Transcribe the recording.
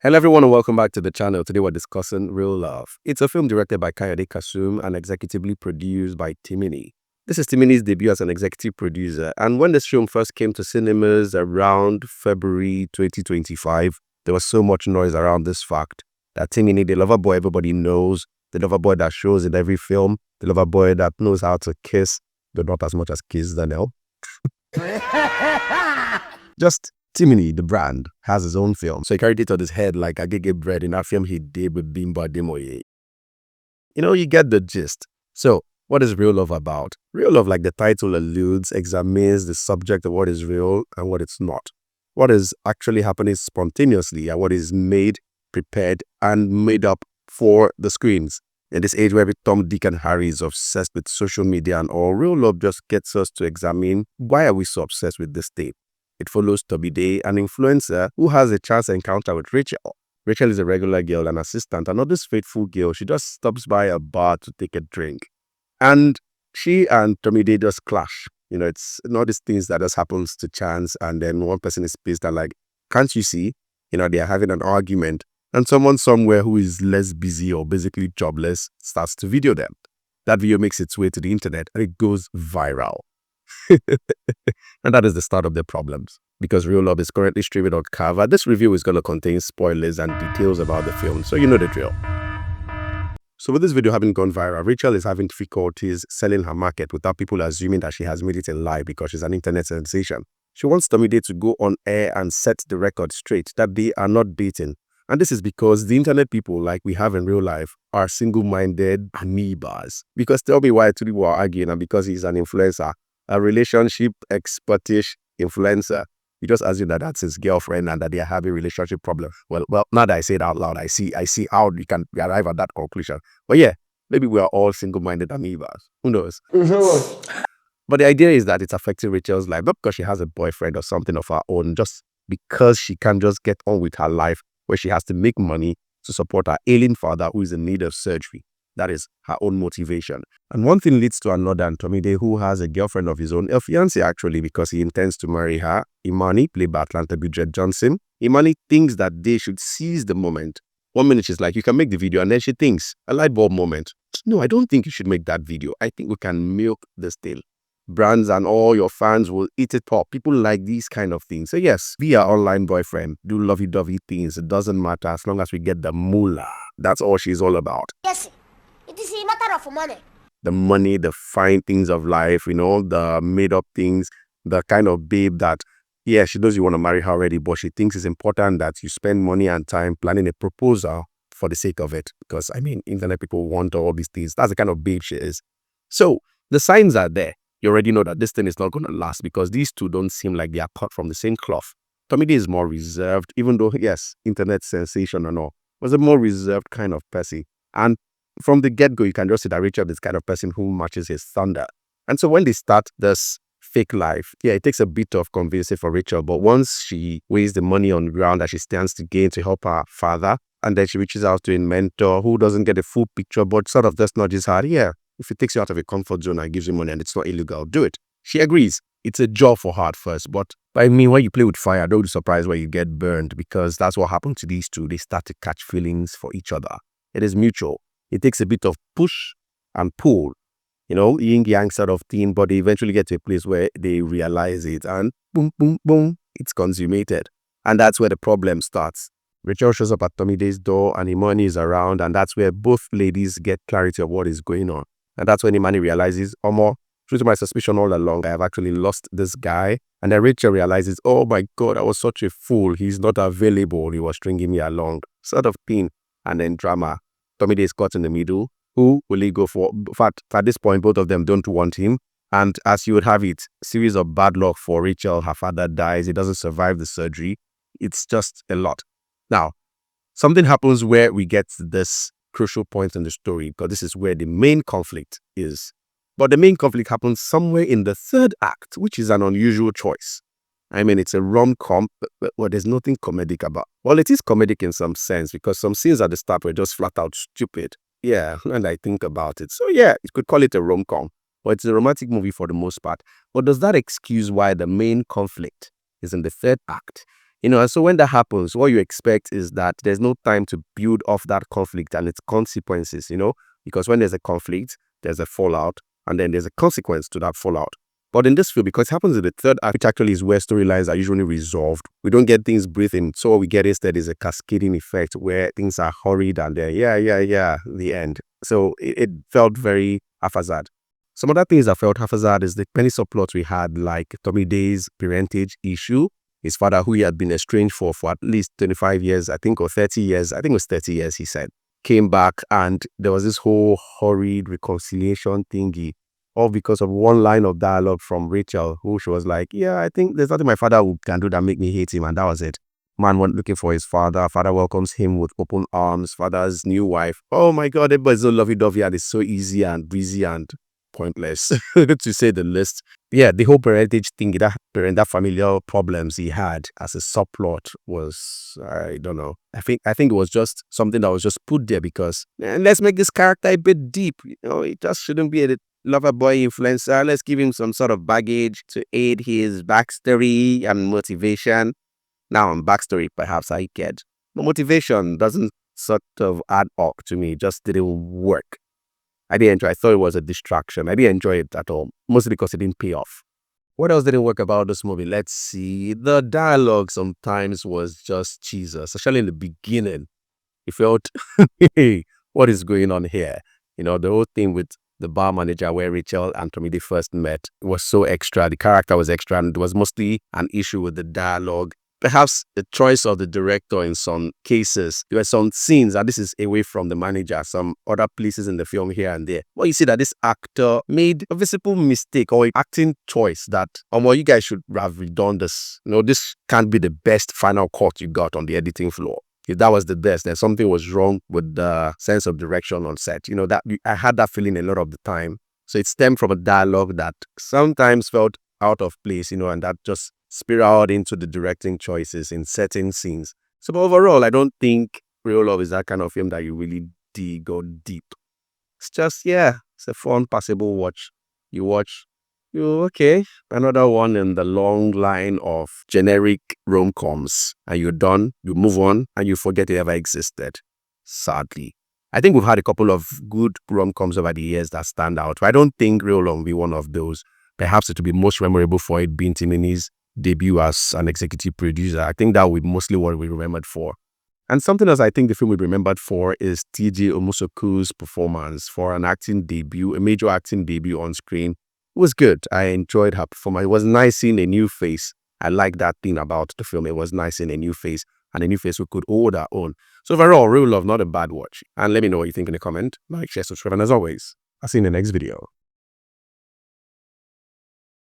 Hello everyone and welcome back to the channel. Today we're discussing Real Love. It's a film directed by Kayode Kasum and executively produced by Timini. This is Timini's debut as an executive producer, and when this film first came to cinemas around February 2025, there was so much noise around this fact that Timini, the lover boy everybody knows, the lover boy that shows in every film, the lover boy that knows how to kiss, but not as much as Kiss Daniel. Just Timini, the brand, has his own film. So he carried it on his head like Agege Bread in that film he did with Bimba Demoye. You get the gist. So, what is Real Love about? Real Love, like the title alludes, examines the subject of what is real and what it's not. What is actually happening spontaneously and what is made, prepared, and made up for the screens. In this age where every Tom, Dick, and Harry is obsessed with social media and all, Real Love just gets us to examine why are we so obsessed with this thing. It follows Tomide, an influencer who has a chance encounter with Rachel. Rachel is a regular girl, an assistant, and not this faithful girl. She just stops by a bar to take a drink. And she and Tomide just clash. It's not these things that just happens to chance and then one person is pissed and like, can't you see? They're having an argument and someone somewhere who is less busy or basically jobless starts to video them. That video makes its way to the internet and it goes viral. And that is the start of the problems. Because Real Love is currently streaming on Kava, this review is going to contain spoilers and details about the film, so you know the drill. So with this video having gone viral, Rachel is having difficulties selling her market without people assuming that she has made it in life because she's an internet sensation. She wants Tomide to go on air and set the record straight that they are not dating. And this is because the internet people, like we have in real life, are single-minded amoebas. Because tell me why two people are arguing, and because he's an influencer, a relationship expertish influencer, you just assume that that's his girlfriend and that they are having a relationship problem. Well, now that I say it out loud, I see how we can arrive at that conclusion. But yeah, maybe we are all single-minded amoebas. Who knows? But the idea is that it's affecting Rachel's life, not because she has a boyfriend or something of her own, just because she can't just get on with her life where she has to make money to support her ailing father who is in need of surgery. That is her own motivation. And one thing leads to another, and Tomide, who has a girlfriend of his own, a fiancé actually, because he intends to marry her, Imani, played by Atlanta Bridget Johnson. Imani thinks that they should seize the moment. 1 minute she's like, you can make the video, and then she thinks, a light bulb moment. No, I don't think you should make that video. I think we can milk this deal. Brands and all your fans will eat it up. People like these kind of things. So yes, be our online boyfriend. Do lovey-dovey things. It doesn't matter as long as we get the moolah. That's all she's all about. Yes. It is a matter of money. The money, the fine things of life, the made-up things, the kind of babe that, yeah, she knows you want to marry her already, but she thinks it's important that you spend money and time planning a proposal for the sake of it. Because, internet people want all these things. That's the kind of babe she is. So, the signs are there. You already know that this thing is not going to last because these two don't seem like they are cut from the same cloth. Tomide is more reserved, even though, yes, internet sensation and all, was a more reserved kind of person. And from the get-go, you can just see that Rachel is this kind of person who matches his thunder. And so when they start this fake life, yeah, it takes a bit of convincing for Rachel. But once she weighs the money on the ground that she stands to gain to help her father, and then she reaches out to a mentor who doesn't get a full picture, but sort of just nudges her, yeah, if it takes you out of a comfort zone and gives you money and it's not illegal, do it. She agrees. It's a job for her at first, but when you play with fire, don't be surprised when you get burned, because that's what happened to these two. They start to catch feelings for each other. It is mutual. It takes a bit of push and pull, yin-yang sort of thing, but they eventually get to a place where they realize it and boom, boom, boom, it's consummated. And that's where the problem starts. Rachel shows up at Tomide's door and Imani is around, and that's where both ladies get clarity of what is going on. And that's when Imani realizes, true to my suspicion all along, I have actually lost this guy. And then Rachel realizes, oh my God, I was such a fool. He's not available. He was stringing me along, sort of thing. And then drama. Tomide is caught in the middle. Who will he go for? In fact, at this point, both of them don't want him. And as you would have it, series of bad luck for Rachel. Her father dies. He doesn't survive the surgery. It's just a lot. Now, something happens where we get this crucial point in the story, because this is where the main conflict is. But the main conflict happens somewhere in the third act, which is an unusual choice. It's a rom-com, but there's nothing comedic about. Well, it is comedic in some sense, because some scenes at the start were just flat out stupid. Yeah, and I think about it. So yeah, you could call it a rom-com, but it's a romantic movie for the most part. But does that excuse why the main conflict is in the third act? And so when that happens, what you expect is that there's no time to build off that conflict and its consequences, because when there's a conflict, there's a fallout, and then there's a consequence to that fallout. But in this film, because it happens in the third act, which actually is where storylines are usually resolved, we don't get things breathing. So what we get instead is a cascading effect where things are hurried and then, the end. So it felt very haphazard. Some other things that felt haphazard is the many subplots we had, like Tomide's parentage issue. His father, who he had been estranged for at least 25 years, I think, or 30 years. I think it was 30 years, he said, came back, and there was this whole hurried reconciliation thingy, all because of one line of dialogue from Rachel, who she was like, yeah, I think there's nothing my father can do that make me hate him, and that was it. Man went looking for his father. Father welcomes him with open arms. Father's new wife. Oh my God, everybody's so lovey-dovey, and it's so easy and breezy and pointless, to say the least. Yeah, the whole parentage thing, that familial problems he had as a subplot was, I don't know. I think it was just something that was just put there because let's make this character a bit deep. It just shouldn't be a lover boy influencer. Let's give him some sort of baggage to aid his backstory and motivation. Now, on backstory, perhaps I get. The motivation doesn't sort of add up to me. It just didn't work. I didn't enjoy it. I thought it was a distraction. I didn't enjoy it at all, mostly because it didn't pay off. What else didn't work about this movie? Let's see. The dialogue sometimes was just cheesy, especially in the beginning. It felt, hey, what is going on here? The whole thing with the bar manager where Rachel and Tomide first met was so extra. The character was extra, and it was mostly an issue with the dialogue. Perhaps the choice of the director in some cases. There were some scenes, and this is away from the manager, some other places in the film here and there. Well, you see that this actor made a visible mistake or an acting choice that, you guys should have redone this. This can't be the best final cut you got on the editing floor. If that was the best, then something was wrong with the sense of direction on set. That I had that feeling a lot of the time. So it stemmed from a dialogue that sometimes felt out of place, and that just spiraled into the directing choices in certain scenes. So overall, I don't think Real Love is that kind of film that you really go deep. It's just, it's a fun, passable watch. You watch, okay, another one in the long line of generic rom-coms, and you're done, you move on, and you forget it ever existed, sadly. I think we've had a couple of good rom-coms over the years that stand out, but I don't think Real Love will be one of those. Perhaps it will be most memorable for it being Timini's debut as an executive producer. I think that will be mostly what we remembered for. And something else I think the film will be remembered for is TJ Omusuku's performance for an acting debut, a major acting debut on screen. It was good. I enjoyed her performance. It was nice seeing a new face. I like that thing about the film. It was nice seeing a new face, and a new face who could hold her own. So overall, Real Love, not a bad watch. And let me know what you think in the comment. Like, share, subscribe, and as always, I'll see you in the next video.